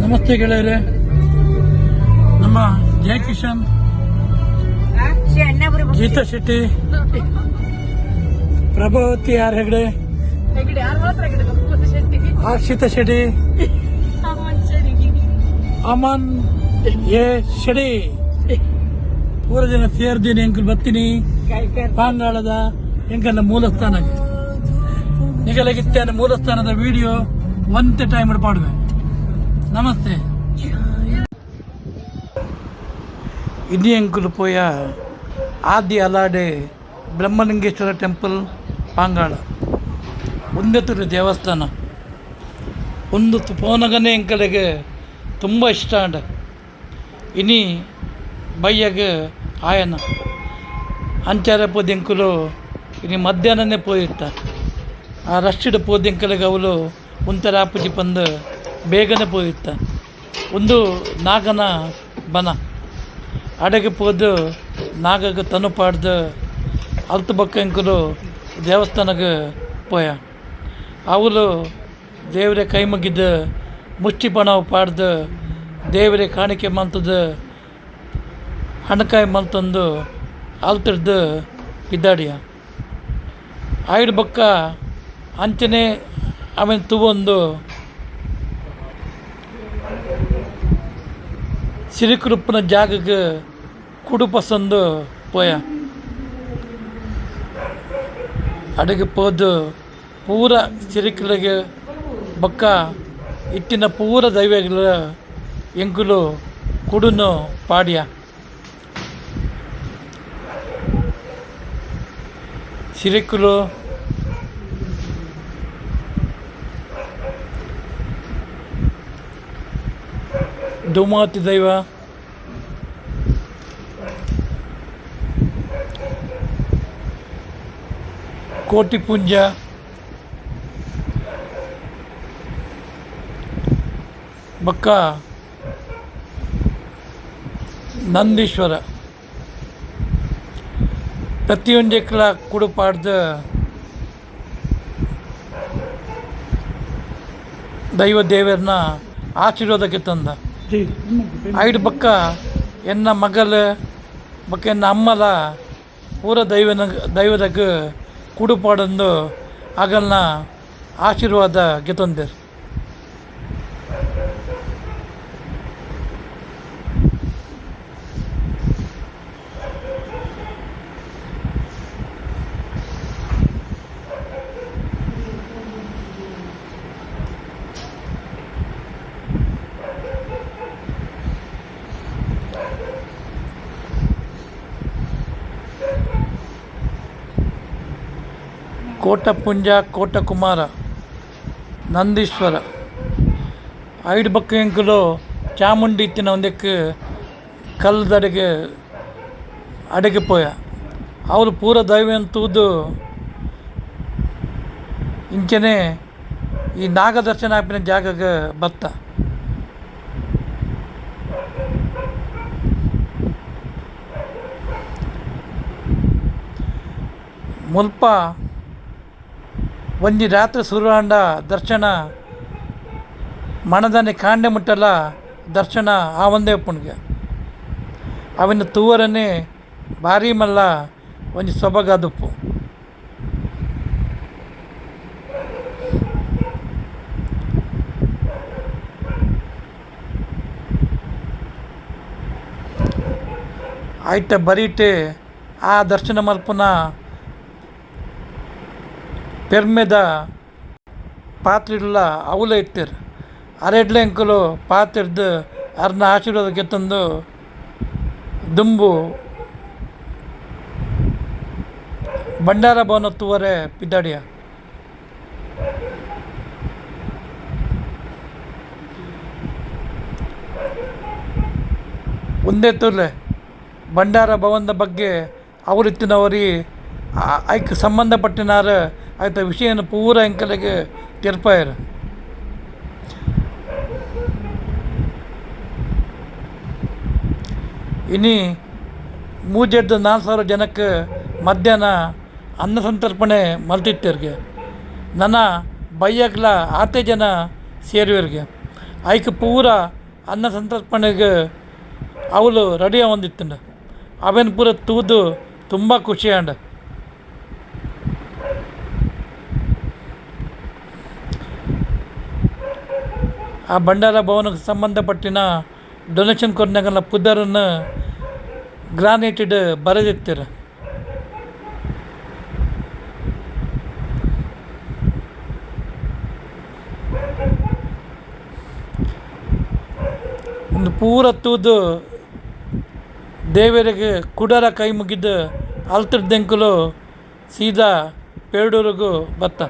ನಮಸ್ತೆ ಗೆಳೆಯರೆ. ನಮ್ಮ ಜಯಕಿಶನ್, ಗೀತಾ ಶೆಟ್ಟಿ, ಪ್ರಭಾವತಿ ಆರ್ ಹೆಗಡೆ, ಹರ್ಷಿತಾ ಶೆಟ್ಟಿ, ಅಮನ್ ಎ ಶೆಡಿ ಪೂರ ಜನ ಸೇರ್ದೀನಿ. ಎಂಕಲ್ ಬರ್ತೀನಿ ಪಾಂಗಾಳದ ಎಂಕಲ್ನ ಮೂಲಸ್ಥಾನಕ್ಕೆ ನಿಗಲಗಿತ್ತೇನ ಮೂಲಸ್ಥಾನದ ವಿಡಿಯೋ ಒಂದೇ ಟೈಮ್ ಪಾಡುವೆ. ನಮಸ್ತೆ. ಇನಿ ಎಂಕುಲು ಪೋಯ ಆದಿ ಅಲಾಡೆ ಬ್ರಹ್ಮಲಿಂಗೇಶ್ವರ ಟೆಂಪಲ್ ಪಾಂಗಾಳ ಒಂದೆತ್ತುರ ದೇವಸ್ಥಾನ ಒಂದು ಪೋನಗನೇ ಎಂಕಲಿಗೆ ತುಂಬ ಇಷ್ಟ ಅಂಡ. ಇನಿ ಬಯ್ಯಗೆ ಆಯನ ಅಂಚಾರ ಪೋದೆಂಕುಲು ಇನಿ ಮಧ್ಯಾಹ್ನನೇ ಪೋಯಿತ್ತ ಆ ರಶ್ಚಿಡ ಪೋದೆಂಕಲಿಗೆ ಅವಳು ಒಂಥರ ಆಪುಜಿ ಪಂದು ಬೇಗನೆ ಪೋಯಿತ್ತ. ಒಂದು ನಾಗನ ಬನ ಅಡಗೆ ಪೋದು ನಾಗಗೆ ತನು ಪಾಡ್ದು ಅಲ್ತು ಬಕ್ಕ ಎಂಕುಲು ದೇವಸ್ಥಾನಕ್ಕೆ ಪೋಯ. ಅವಳು ದೇವರೇ ಕೈ ಮುಗಿದು ಮುಷ್ಟಿ ಪಣವು ಪಾಡ್ದು ದೇವರೇ ಕಾಣಿಕೆ ಮಂತದ್ದು ಹಣಕಾಯಿ ಮಂತಂದು ಅಲ್ತಿಡ್ದು ಇದ್ದಾಡಿಯ ಆಯ್ಡು ಬಕ್ಕ ಅಂಚನೆ ಆಮೇಲೆ ತುವೊಂದು ಸಿರಿಕುರುಪ್ಪನ ಜಾಗಕ್ಕೆ ಕುಡು ಪಸಂದು ಪೋಯ. ಅಡುಗೆ ಪೋದು ಪೂರ ಸಿರಿಕಲಿಗೆ ಬಕ್ಕ ಇಟ್ಟಿನ ಪೂರ ದೈವಗಳ ಎಂಕುಲು ಕುಡುನು ಪಾಡ್ಯ. ಸಿರಿಕುಲು ದುಮಾತಿ ದೈವ, ಕೋಟಿಪುಂಜ, ಬಕ್ಕ ನಂದೀಶ್ವರ ಪ್ರತಿಯೊಂದಕ್ಲ ಕುಡುಪಾಡ್ದ ದೈವ ದೇವರನ್ನ ಆಶೀರ್ವಾದಕ್ಕೆ ತಂದ. ಐದು ಬಕ್ಕ ಎನ್ನ ಮಗಲ ಬಕ್ಕ ಎನ್ನ ಅಮ್ಮಲ ಪೂರ ದೈವದಾಗ ಕುಡುಪಾಡಂದು ಆಗಲ್ನ ಆಶೀರ್ವಾದ ಗೆತಂದಿರು. ಕೋಟಪುಂಜ, ಕೋಟಕುಮಾರ, ನಂದೀಶ್ವರ ಐದು ಬಕ್ಕ ಎಂಕುಲು ಚಾಮುಂಡಿ ಇತ್ತಿನ ಒಂದಕ್ಕೆ ಕಲ್ಲದಡೆಗೆ ಅಡೆಗೆ ಪೋಯ. ಅವರು ಪೂರ ದೈವ ತೂದು ಇಂಚನೆ ಈ ನಾಗದರ್ಶನ ಆಪಿನ ಜಾಗಗೆ ಬತ್ತ. ಮುಲ್ಪ ಒಂಜಿ ರಾತ್ರಿ ಸುರುವಾಂಡ ದರ್ಶನ ಮಣದನೆ ಕಾಂಡೆ ಮುಟ್ಟಲ ದರ್ಶನ ಆ ಒಂದೇ ಉಪ್ಪುಣಿಗೆ ಅವಿನ ತೂವರನೇ ಭಾರಿ ಮಲ್ಲ ಒಂಜಿ ಸೊಬಗಾದುಪ್ಪು. ಆಯ್ತ ಬರೀಟೆ ಆ ದರ್ಶನ ಮಲ್ಪುನ ಪೆರ್ಮೆದ ಪಾತ್ರಿಲ್ಲ ಅವಲ ಇಟ್ಟಿರು ಅರೆಡ್ಲೆ ಎಂಕುಲು ಪಾತ್ರಿದ್ದು ಅರ್ನ ಆಶೀರ್ವಾದ ಗೆತ್ತಂದು ದುಂಬು ಭಂಡಾರ ಭವನ ತೂವರೆ ಪಿದ್ದಾಡಿಯ. ಒಂದೇ ತೂರ್ಲೆ ಭಂಡಾರ ಭವನದ ಬಗ್ಗೆ ಅವರಿತ್ತಿನವರಿ ಐಕ್ ಸಂಬಂಧಪಟ್ಟಿನಾರ ಆಯ್ತ ವಿಷಯನ ಪೂರ ಎಂಕಲಿಗೆ ತೆರ್ಪಾಯರು. ಇನಿ 3,400 ಜನಕ್ಕೆ ಮಧ್ಯಾಹ್ನ ಅನ್ನ ಸಂತರ್ಪಣೆ ಮಲ್ತಿತ್ತರ್ಗೆ ನನ್ನ ಬಯ್ಯಗ್ಲ ಆತೆ ಜನ ಸೇರುವರ್ಗೆ ಐಕ್ ಪೂರ ಅನ್ನ ಸಂತರ್ಪಣೆಗೆ ಅವಳು ರೆಡಿ ಒಂದಿತ್ತಂಡ ಅವೇನು ಪೂರ ತೂದು ತುಂಬ ಖುಷಿ ಅಂಡ. ಆ ಭಂಡಾರ ಭವನಕ್ಕೆ ಸಂಬಂಧಪಟ್ಟಿನ ಡೊನೇಷನ್ ಕೊಡ್ನಾಗಲ್ಲ ಪುದರನ್ನು ಗ್ರಾನೈಟೆಡ್ ಬರೆದಿರ್ತೀರ. ಒಂದು ಪೂರ ತೂದು ದೇವರಿಗೆ ಕುಡರ ಕೈ ಮುಗಿದು ಅಲ್ತರ್ದೆಂಕಲು ಸೀದಾ ಪೇಡೂರಿಗೂ ಬತ್ತ.